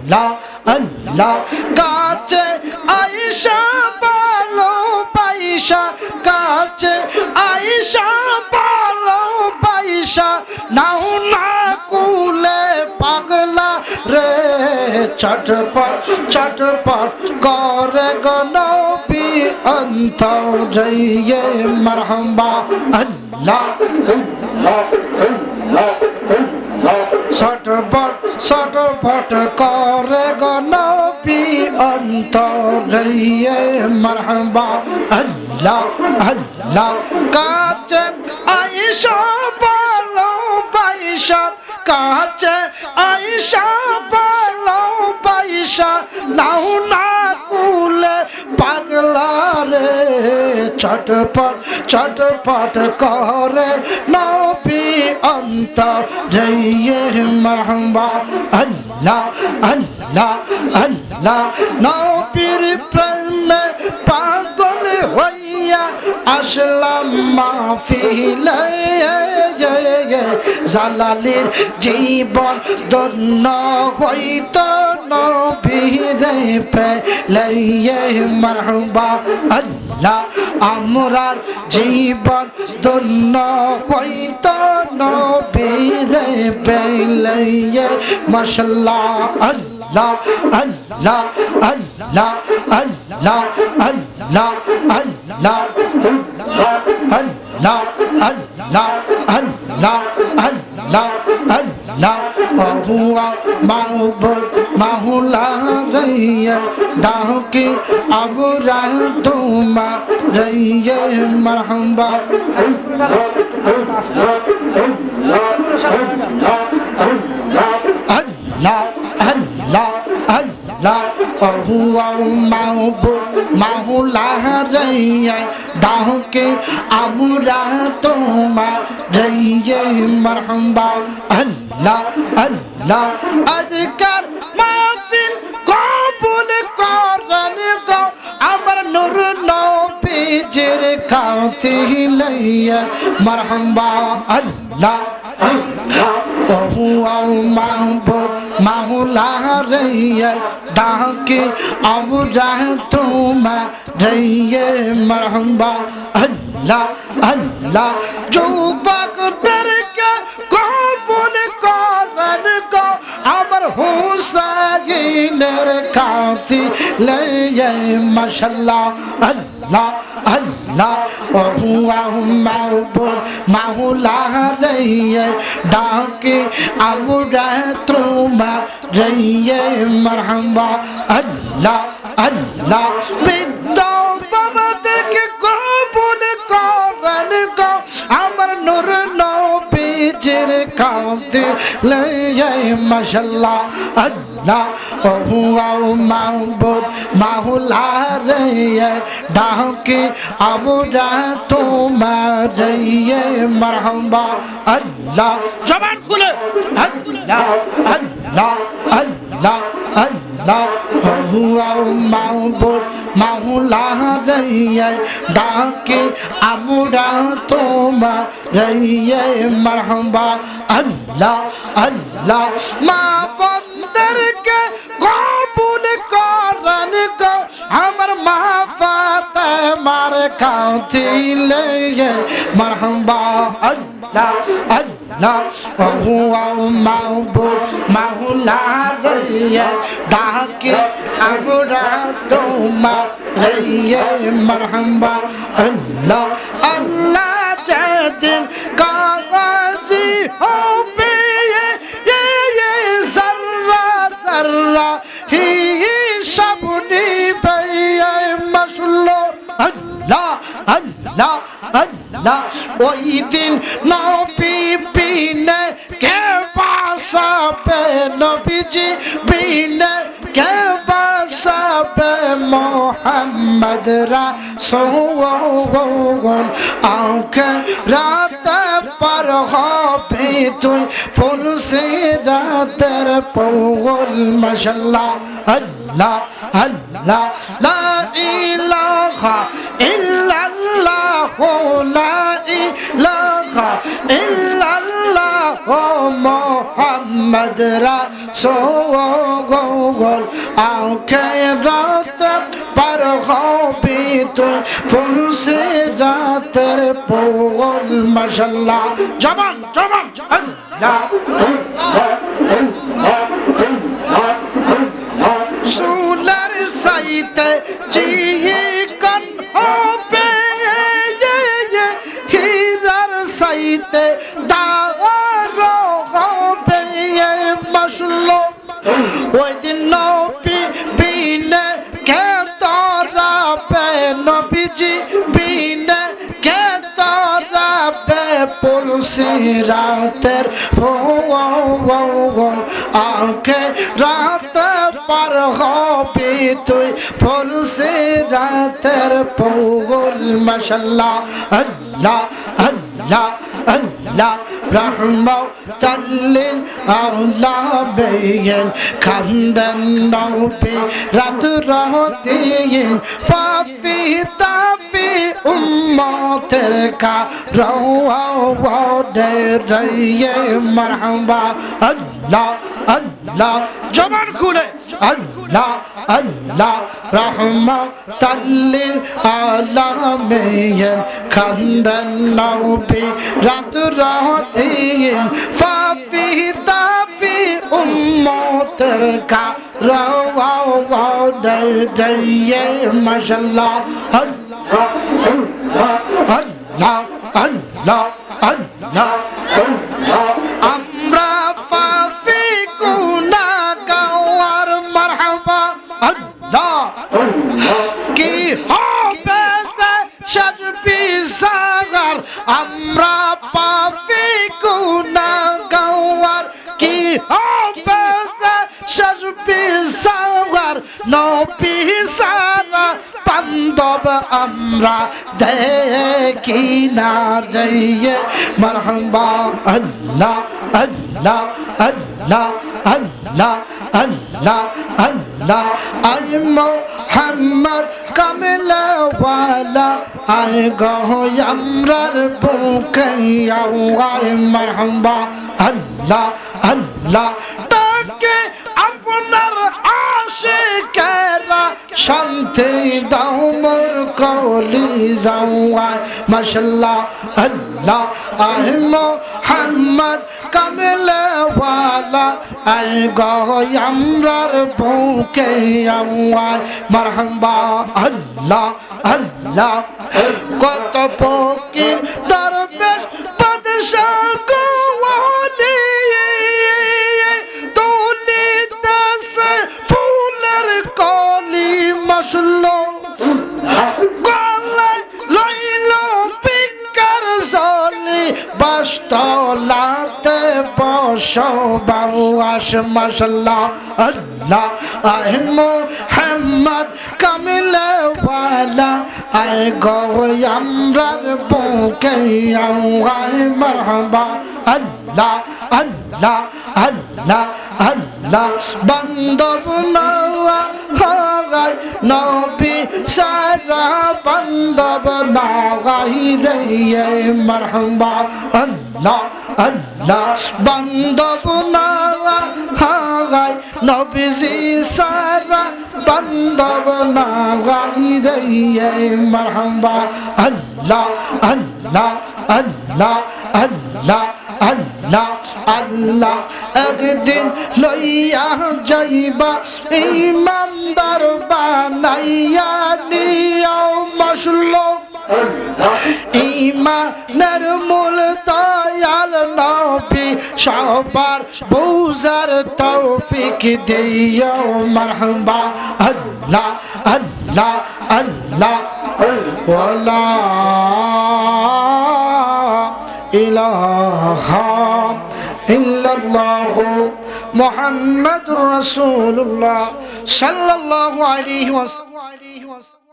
আল্লাহ আল্লাহ কাছে আয়েশা ভালো পয়সা কাছে আয়েশা ভালো পয়সা নাও না কুলে পাগলা রে চটপট চটপট করে গো নবী অন্তরে মারহাবা আল্লাহ ছটপট ছটপট করে গো নবী অন্তরে মারহাবা আল্লাহ আল্লাহ কাছে আয়েশা ভালো পয়সা কাছে আয়েশা ভালো পয়সা নাও না কুলে পাগলা রে চটপট চটপট করে নবী অন্তরে মারহাবা আল্লাহ আল্লাহ আল্লাহ নবীর প্রেমে পাগল হইয়া আসলাম মাহফিলে জালালের জীবন ধন্য হইত নবীরে পেলে মারহাবা আল্লাহ আমরার জীবন ধন্য হইত নবীরে পেলে মাশাআল্লাহ আল্লাহ আল্লাহ আল্লাহ আল্লাহ আল্লাহ আল্লাহ আল্লাহ আল্লাহ আল্লাহ আল্লাহ আল্লাহ হুয়া মাহবুব মাওলা রইয়ে ডাকে আবরা তুমা রইয়ে মারহাবা আল্লাহ আল্লাহ আল্লাহ হুয়া মাহবুব মাওলা রইয়ে ডাকে আবরা তুমা রইয়ে মারহাবা আল্লাহ আল্লাহ আজকার মাহফিল কবুল করেন গো আমার নূর নবীজির কাছে লইয়া মারহাবা আল্লাহ হুয়া মাহবুব মাওলা রইয়ে ডাকে আবরা তুমা রইয়ে মারহাবা আল্লাহ আল্লাহ যুবকদেরকে কবুল করেন গো আমার হুসাইনের কাছে লইয়ে মাশাআল্লাহ আল্লাহ আল্লাহ হুয়া মাহবুব মাওলা রইয়ে ডাকে আবরা তুমা রইয়ে মারহাবা আল্লাহ আল্লাহ বিদ্যা বাবাদেরকে কবুল করেন গো আমার নূর নবীজির কাছে লইয়ে মাশাআল্লাহ আল্লাহ হুয়া মাহবুব মাওলা রইয়ে ডাকে আবরা তুমা রইয়ে মারহাবা আল্লাহ জবান খুলে আল্লাহ আল্লাহ আল্লাহ আল্লাহ হুয়া মাহবুব মাওলা রইয়ে ডাকে আবরা তুমা রইয়ে মারহাবা আল্লাহ আল্লাহ মা বন্দরকে কবুল করেন গো আমার মা ফাতেমার কাছে লইয়ে মারহাবা আল্লাহ আল্লাহ হুয়া মাহবুব মাওলা রইয়ে ডাকে আবরা তুমা রইয়ে মারহাবা আল্লাহ আল্লাহ যেদিন কাগজি হবে জাররা জাররা হিসাব নিবে মাশাআল্লাহ আল্লাহ আল্লাহ আল্লাহ ওই দিন নবী বিনে কে বাসাবে নবীজি বিনে কে বাসাবে মোহাম্মদ রাসূল আঁখে রাত पर হবে তুই ফুল সে রাতের পৌল মাশাআল্লাহ আল্লাহ আল্লাহ লা ইলাহা ইল্লাল্লাহ লা ইলাহা ইল্লাল্লাহ মুহাম্মদ রাসূল পৌল আখিরাত পার হবি তুই ফুলসে রাতের পৌল মাশাআল্লাহ জবান জবান আল্লাহ সুলার সাইতে চিকন হবে হীরার সাইতে দাওয়ার হবে মাশাআল্লাহ ওই দিন নবী বিনে কে তোরা বে নবীজি বিনে কে তোরা বে পুলসি রাতের ফোল আখিরাত পার হবি তুই ফুলসি রাতের পৌল মাশাআল্লাহ আল্লাহ আল্লাহ আল্লাহ রহমতাল লিল আলামিন কান্দেন নবী রাত রাতিন ফাফি তাফি উম্মতের কা রওয়াদে রয়ে মারহাবা আল্লাহ আল্লাহ জবান খুলে আল্লাহ আল্লাহ রহমতাল লিল আলামিন কান্দেন নবী রাত রাতিন ফাফি তাফি উম্মতের কা রওয়াদে রয়ে মাশাআল্লাহ আল্লাহ আল্লাহ আল্লাহ আল্লাহ আমরা ফাফি গুনাহগার মারহাবা আল্লাহ কি হবে সাজবি সাগর আমরা পাফি গুনাহগার কি হবে সাজবি সাগর নবী সারা বান্ধব আমরা দেখি না রে মারহাবা আল্লাহ আল্লাহ আল্লাহ আল্লাহ আল্লাহ আল্লাহ আই মুহাম্মদ কামলা ওয়ালা আই গো আমরার বুকে আই মারহাবা আল্লাহ আল্লাহ তাকে আপনার আশিকেরা শান্তি দাও মোর কলিজায় মাশাআল্লাহ আল্লাহ আই মুহাম্মদ কামলা ওয়ালা আই গো আমরার বুকে আই মারহাবা আল্লাহ আল্লাহ কত ফকির দরবেশ বাদশা গো ওলি তুলিতেছে ফুলের কলি মাশাআল্লাহ গলায় লইল পিকার জলি বাসতলাতে বসবাস মাশাআল্লাহ আল্লাহ আই মুহাম্মদ কামিলে ওয়ালা আই গো আমরার বুকে আই মারহাবা আল্লাহ আল্লাহ আল্লাহ আল্লাহ বান্দব নওয়া হাগাই নবী সারা বান্দব নাগাই রে মারহাবা আল্লাহ আল্লাহ বান্দব নওয়া হাগাই নবী সারা বান্দব নাগাই রে মারহাবা আল্লাহ আল্লাহ আল্লাহ আল্লাহ আল্লাহ আল্লাহ একদিন লইয়া যাইবা ইমানদার বানাইয়া নিও মাশাআল্লাহ ইমানের মূল দয়াল নবী সবার বুঝার তৌফিক দিও মারহাবা আল্লাহ আল্লাহ আল্লাহ ওয়ালা ইলাহা ইল্লাল্লাহু মুহাম্মাদুর রাসূলুল্লাহ সাল্লাল্লাহু আলাইহি ওয়াসাল্লাম